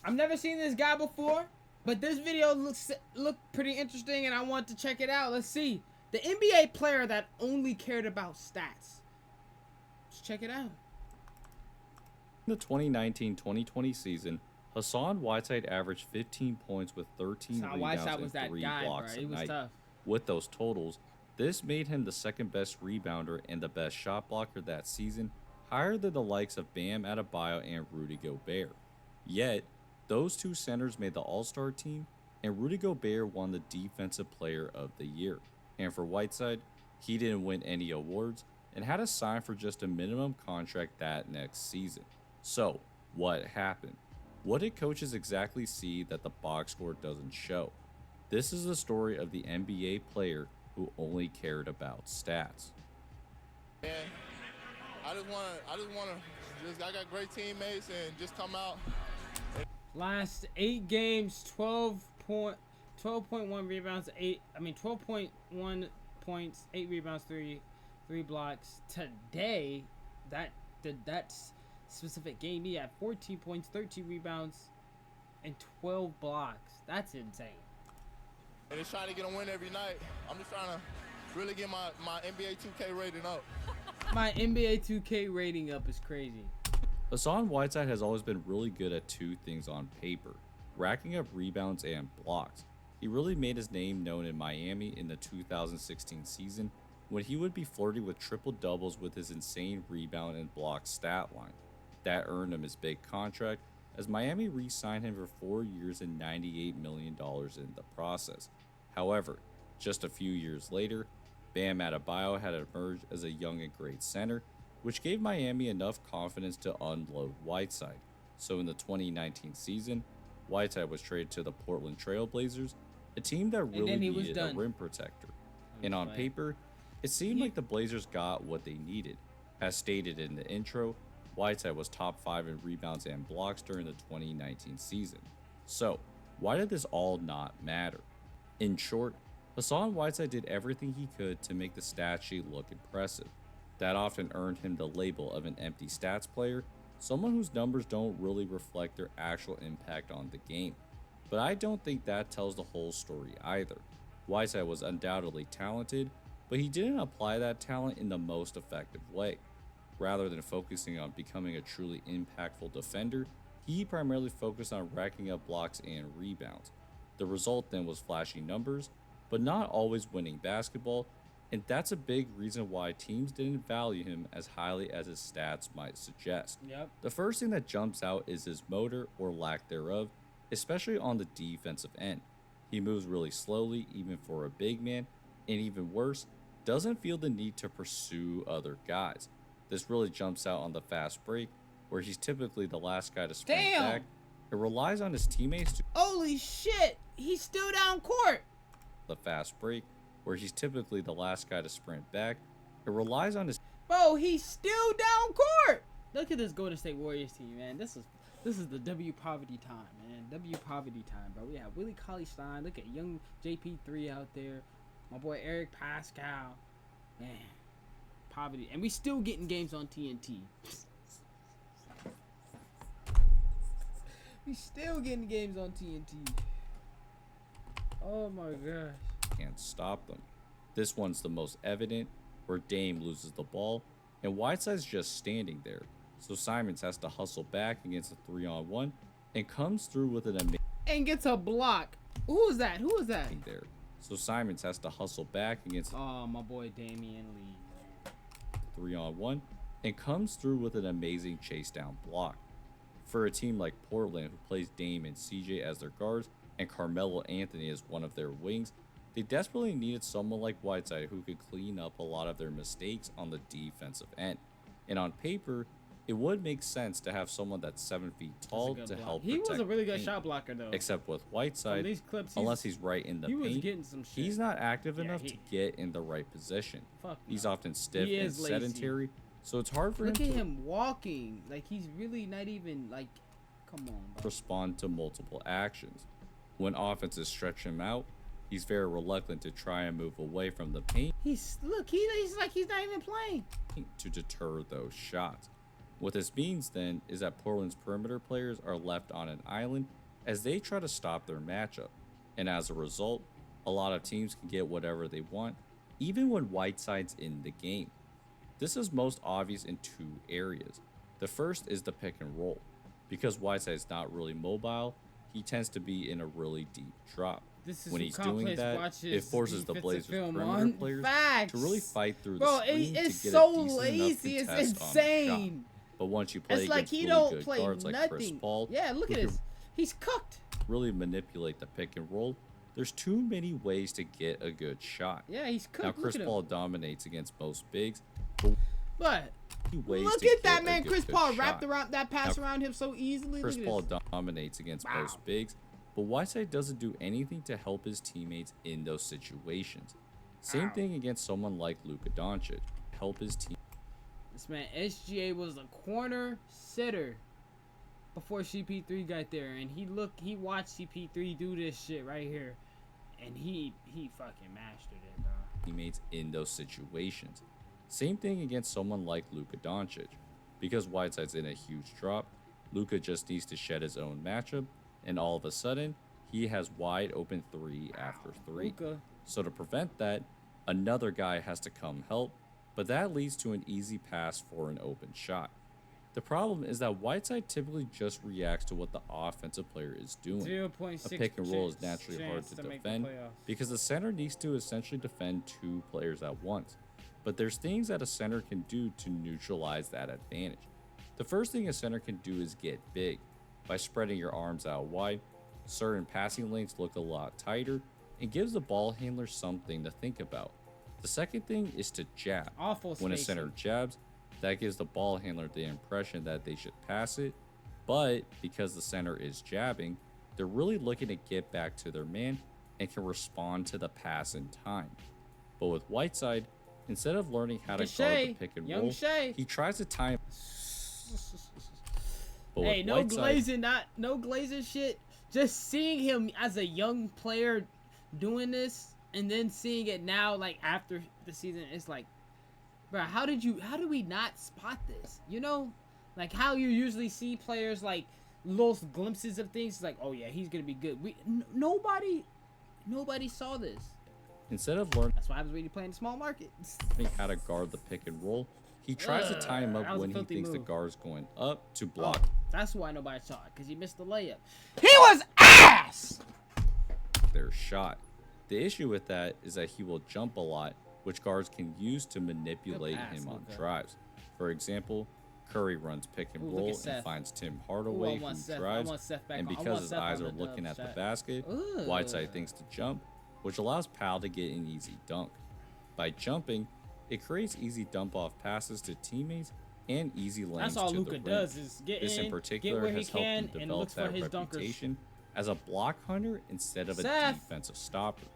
I've never seen this guy before, but this video looked pretty interesting, and I want to check it out. Let's see. The NBA player that only cared about stats. Let's check it out. In the 2019-2020 season, Hassan Whiteside averaged 15 points with 13 rebounds and 3 blocks a night. Tough. With those totals, this made him the second best rebounder and the best shot blocker that season, higher than the likes of Bam Adebayo and Rudy Gobert. Yet, those two centers made the All-Star team, and Rudy Gobert won the Defensive Player of the Year. And for Whiteside, he didn't win any awards and had to sign for just a minimum contract that next season. So, what happened? What did coaches exactly see that the box score doesn't show? This is the story of the NBA player who only cared about stats. Man, I got great teammates and just come out. Last 8 games, 12.1 rebounds, 12.1 points, 8 rebounds, 3 blocks. Today, that specific game, he had 14 points, 13 rebounds, and 12 blocks. That's insane. And just trying to get a win every night. I'm just trying to really get my NBA 2K rating up. My NBA 2K rating up is crazy. Hassan Whiteside has always been really good at two things on paper: racking up rebounds and blocks. He really made his name known in Miami in the 2016 season when he would be flirting with triple doubles with his insane rebound and block stat line. That earned him his big contract, as Miami re-signed him for 4 years and $98 million in the process. However, just a few years later, Bam Adebayo had emerged as a young and great center, which gave Miami enough confidence to unload Whiteside. So in the 2019 season, Whiteside was traded to the Portland Trail Blazers, a team that really needed a rim protector. And on paper, it seemed like the Blazers got what they needed. As stated in the intro, Whiteside was top 5 in rebounds and blocks during the 2019 season. So, why did this all not matter? In short, Hassan Whiteside did everything he could to make the stat sheet look impressive. That often earned him the label of an empty stats player, someone whose numbers don't really reflect their actual impact on the game. But I don't think that tells the whole story either. Whiteside was undoubtedly talented, but he didn't apply that talent in the most effective way. Rather than focusing on becoming a truly impactful defender, he primarily focused on racking up blocks and rebounds. The result then was flashy numbers, but not always winning basketball, and that's a big reason why teams didn't value him as highly as his stats might suggest. Yep. The first thing that jumps out is his motor or lack thereof, especially on the defensive end. He moves really slowly even for a big man, and even worse, doesn't feel the need to pursue other guys. This really jumps out on the fast break, where he's typically the last guy to sprint back. It relies on his teammates to Holy shit! He's still down court! The fast break, where he's typically the last guy to sprint back. It relies on his Bro, he's still down court! Look at this Golden State Warriors team, man. This is the W poverty time, man. W poverty time, bro. We have Willie Cauley-Stein. Look at young JP3 out there. My boy Eric Pascal. Man. Poverty. And we still getting games on TNT. We still getting games on TNT. Oh my gosh. Can't stop them. This one's the most evident, where Dame loses the ball, and Whiteside's just standing there. So Simons has to hustle back against a 3-on-1 and comes through with an amazing and gets a block. Who is that? Who is that? there. So Simons has to hustle back against Oh, my boy Damian Lee. 3-on-1 and comes through with an amazing chase down block. For a team like Portland, who plays Dame and CJ as their guards and Carmelo Anthony as one of their wings, they desperately needed someone like Whiteside who could clean up a lot of their mistakes on the defensive end. And on paper, it would make sense to have someone that's 7 feet tall to help He protect was a really the good paint. shot blocker, though. Except with Whiteside, these clips, unless he's right in the he was paint, getting some shit. he's not active Yeah, enough to get in the right position. Fuck He's no. often stiff He and is lazy. sedentary, so it's hard for Look him at to him walking. Like, he's really not even, like, come on, bro. respond to multiple actions. When offenses stretch him out, he's very reluctant to try and move away from the paint He's like he's not even playing. to deter those shots. What this means then is that Portland's perimeter players are left on an island as they try to stop their matchup. And as a result, a lot of teams can get whatever they want, even when Whiteside's in the game. This is most obvious in two areas. The first is the pick and roll. Because Whiteside's not really mobile, he tends to be in a really deep drop. When he's doing that, it forces the Blazers perimeter players to really fight through the screen to get so a decent lazy. enough It's contest on the shot. insane. But once you play It's like against he really don't good play guards like Chris nothing. Paul, Yeah, look who at can this. He's cooked. really manipulate the pick and roll, there's too many ways to get a good shot. Yeah, he's cooked. Now, Look Chris at him. Paul dominates against most bigs, But ways look to at that get a man, good Chris Paul shot. wrapped around that pass Now, around him so easily. Chris Look at Paul this. dominates against Wow. most bigs, but Whiteside doesn't do anything to help his teammates in those situations. Same Wow. thing against someone like Luka Doncic. Help his team. This man SGA was a corner sitter before CP3 got there, and he watched CP3 do this shit right here, and he fucking mastered it, bro. Teammates in those situations. Same thing against someone like Luka Doncic. Because Whiteside's in a huge drop, Luka just needs to shed his own matchup, and all of a sudden, he has wide open 3 after 3. Luka. So to prevent that, another guy has to come help, but that leads to an easy pass for an open shot. The problem is that Whiteside typically just reacts to what the offensive player is doing. 0.6 A pick and roll is naturally hard chance to make the defend playoffs. because the center needs to essentially defend 2 players at once. But there's things that a center can do to neutralize that advantage. The first thing a center can do is get big. By spreading your arms out wide, certain passing lanes look a lot tighter and gives the ball handler something to think about. The second thing is to jab. Awful When a spacing. center jabs, that gives the ball handler the impression that they should pass it, but because the center is jabbing, they're really looking to get back to their man and can respond to the pass in time. But with Whiteside, instead of learning how to Look at guard Shai. the pick and Young roll, Shai. he tries to time. But Hey, with no Whiteside, glazing, no glazing shit. Just seeing him as a young player doing this, and then seeing it now, like after the season, it's like, bro, how did we not spot this? You know, like how you usually see players like little glimpses of things, like, oh yeah, he's gonna be good. Nobody saw this. instead of learning That's what happens when you play in a small market. how to guard the pick and roll, he tries to time that up was a when he filthy thinks the move. guard's going up to Oh, block that's why nobody saw it, because he missed the layup. He was ass! their shot. The issue with that is that he will jump a lot, which guards can use to manipulate Good pass, him on Luka. drives. For example, Curry runs pick and Ooh, look at roll Seth. and finds Tim Ooh, Hardaway I want who Seth- I drives, want Seth back and on- I because want his Seth eyes on are the looking dub at the shot. basket, Ooh. Whiteside thinks to jump, which allows Powell to get an easy dunk. By jumping, it creates easy dump-off passes to teammates and easy lanes That's all to the Luka ring. does is get This in, in particular get where he has helped him can, and develop looks for that his dunkers. reputation as a block hunter instead of a Seth. defensive stopper.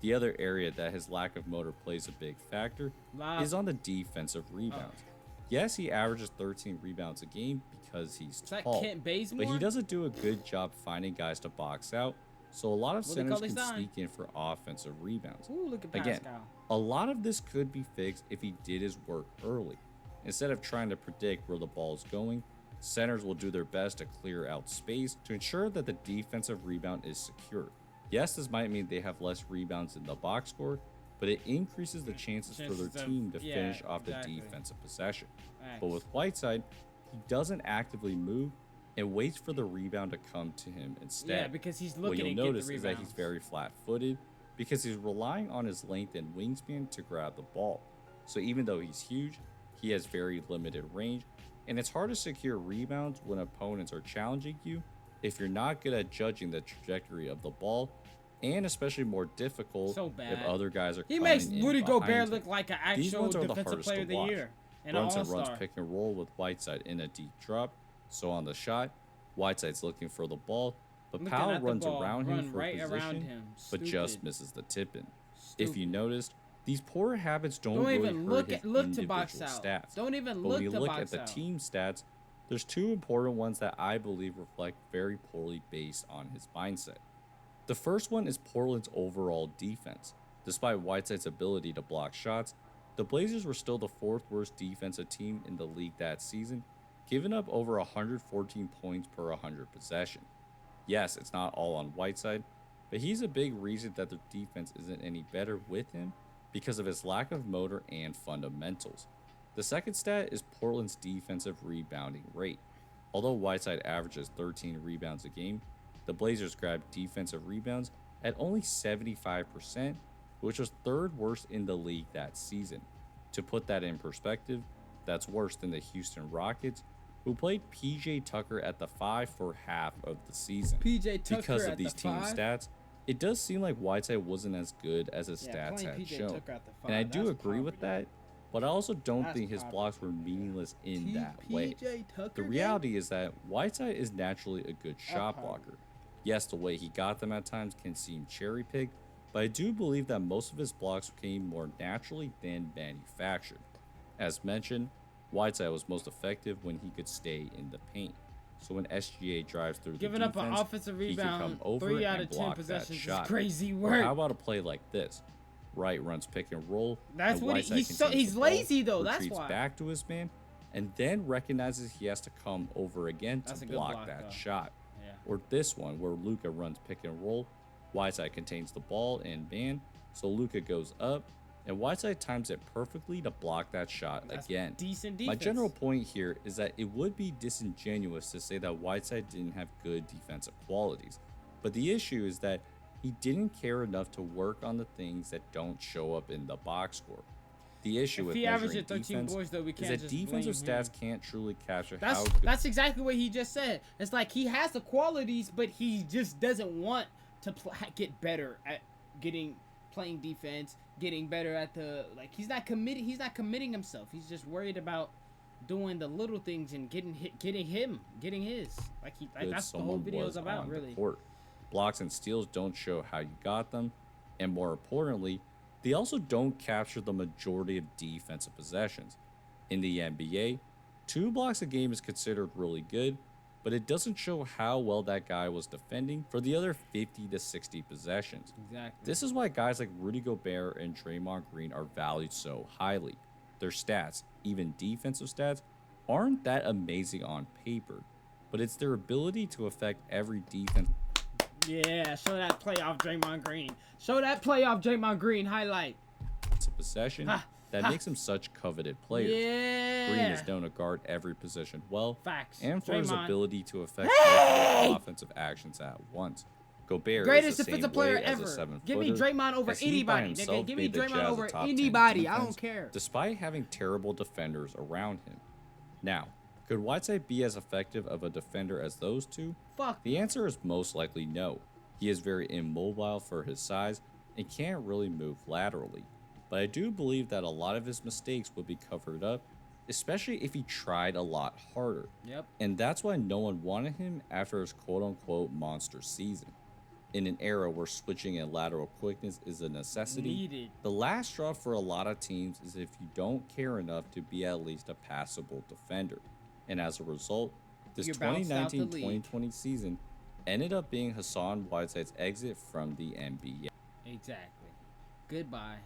The other area that his lack of motor plays a big factor Lob. is on the defensive rebounds. Yes, he averages 13 rebounds a game because he's Is that tall, Kent Bazemore? but he doesn't do a good job finding guys to box out, so a lot of Willie centers can Cauley-Stein. sneak in for offensive rebounds. Ooh, look at Again, Pascal. a lot of this could be fixed if he did his work early. Instead of trying to predict where the ball is going, centers will do their best to clear out space to ensure that the defensive rebound is secure. Yes, this might mean they have less rebounds in the box score, but it increases the chances for their Chances of- team to yeah, finish off exactly. the defensive possession. Facts. But with Whiteside, he doesn't actively move and waits for the rebound to come to him instead. Yeah, because he's What looking you'll to get the notice is that he's rebounds. very flat-footed because he's relying on his length and wingspan to grab the ball. So even though he's huge, he has very limited range, and it's hard to secure rebounds when opponents are challenging you if you're not good at judging the trajectory of the ball, and especially more difficult So if bad. other guys are He coming makes in Rudy behind Gobert him. look like an These actual ones are the defensive hardest player to of the watch. year and an Brunson runs all-star. pick and roll with Whiteside in a deep drop. So on the shot, Whiteside's looking for the ball, but Looking Powell at the runs ball, around run him for right position, around him. but just Stupid. misses the tip-in. If you Stupid. noticed, these poor habits don't Don't really even hurt look his at look to box individual out. stats. Don't even But look when you to look box at the out. team stats, there's two important ones that I believe reflect very poorly based on his mindset. The first one is Portland's overall defense. Despite Whiteside's ability to block shots, the Blazers were still the 4th worst defensive team in the league that season, giving up over 114 points per 100 possession. Yes, it's not all on Whiteside, but he's a big reason that their defense isn't any better with him because of his lack of motor and fundamentals. The second stat is Portland's defensive rebounding rate. Although Whiteside averages 13 rebounds a game, the Blazers grabbed defensive rebounds at only 75%, which was third worst in the league that season. To put that in perspective, that's worse than the Houston Rockets, who played PJ Tucker at the 5 for half of the season. PJ Tucker Because of at these the team 5? stats, it does seem like Whiteside wasn't as good as his stats playing had PJ shown. Tucker at the 5, And I do that's agree with poverty. that, but I also don't That's think his poverty. blocks were meaningless in that way. PJ Tucker. The reality is that Whiteside is naturally a good shot poverty. blocker. Yes, the way he got them at times can seem cherry picked, but I do believe that most of his blocks came more naturally than manufactured. As mentioned, Whiteside was most effective when he could stay in the paint. So when SGA drives through Giving the up defense, an offensive he can rebound come over 3 out and of 10 block that possessions is shot. crazy Or work. how about a play like this? Wright runs pick and roll. That's and what Whiteside he's continues he's the ball, lazy though. That's retreats why. back to his man, and then recognizes he has to come over again That's to a good block block, that though. shot. Yeah. Or this one where Luka runs pick and roll. Whiteside contains the ball and man, so Luka goes up, and Whiteside times it perfectly to block that shot That's again. decent My defense. general point here is that it would be disingenuous to say that Whiteside didn't have good defensive qualities, but the issue is that he didn't care enough to work on the things that don't show up in the box score. The issue If with he measuring averaged 13 defense boards, though, we is can't that just defensive blame him. stats can't truly capture That's how good that's exactly what he just said. It's like he has the qualities, but he just doesn't want to get better at playing defense, getting better at the he's not committing. He's not committing himself. He's just worried about doing the little things and getting his. good That's the whole someone video was is about, on really. the court. Blocks and steals don't show how you got them, and more importantly, they also don't capture the majority of defensive possessions. In the NBA, 2 blocks a game is considered really good, but it doesn't show how well that guy was defending for the other 50 to 60 possessions. Exactly. This is why guys like Rudy Gobert and Draymond Green are valued so highly. Their stats, even defensive stats, aren't that amazing on paper, but it's their ability to affect every defense Yeah, show that playoff Draymond Green. Show that playoff Draymond Green highlight. possession Ha, that ha. makes him such coveted players. Yeah. Green is known to guard every position well, Facts. and for his Draymond. ability to affect Hey! multiple offensive actions at once. Gobert Greatest is the defensive same player way as a ever. 7-footer, Give me Draymond over as he by anybody. Nigga, himself give me made the Draymond Jazz a over top 10 anybody. I defense, don't care. despite having terrible defenders around him. Now, could Whiteside be as effective of a defender as those two? Fuck. The answer is most likely no. He is very immobile for his size and can't really move laterally. But I do believe that a lot of his mistakes would be covered up, especially if he tried a lot harder. Yep. And that's why no one wanted him after his quote-unquote monster season. In an era where switching and lateral quickness is a necessity, Needed. the last straw for a lot of teams is if you don't care enough to be at least a passable defender. And as a result, this You're bounced out the league. 2019-2020 season ended up being Hassan Whiteside's exit from the NBA. Exactly. Goodbye.